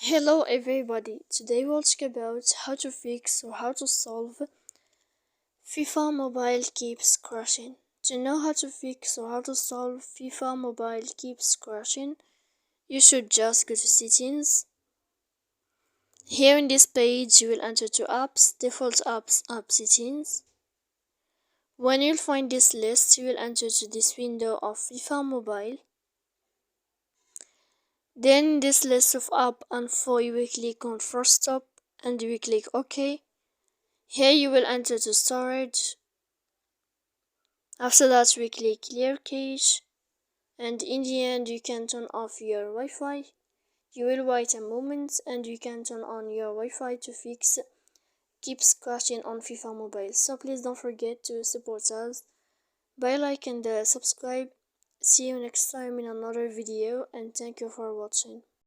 Hello everybody, today we'll talk about how to fix or how to solve FIFA mobile keeps crashing. To know how to fix or how to solve FIFA mobile keeps crashing, you should just go to settings. Here in this page you will enter to apps, default apps, app settings. When you'll find this list, you will enter to this window of FIFA mobile. Then this list of app info, you will click on first stop and you will click OK. Here you will enter to storage. After that we click clear cache, and in the end you can turn off your Wi-Fi. You will wait a moment and you can turn on your Wi-Fi to fix keeps crashing on FIFA mobile. So please don't forget to support us by like and subscribe. See you next time in another video, and thank you for watching.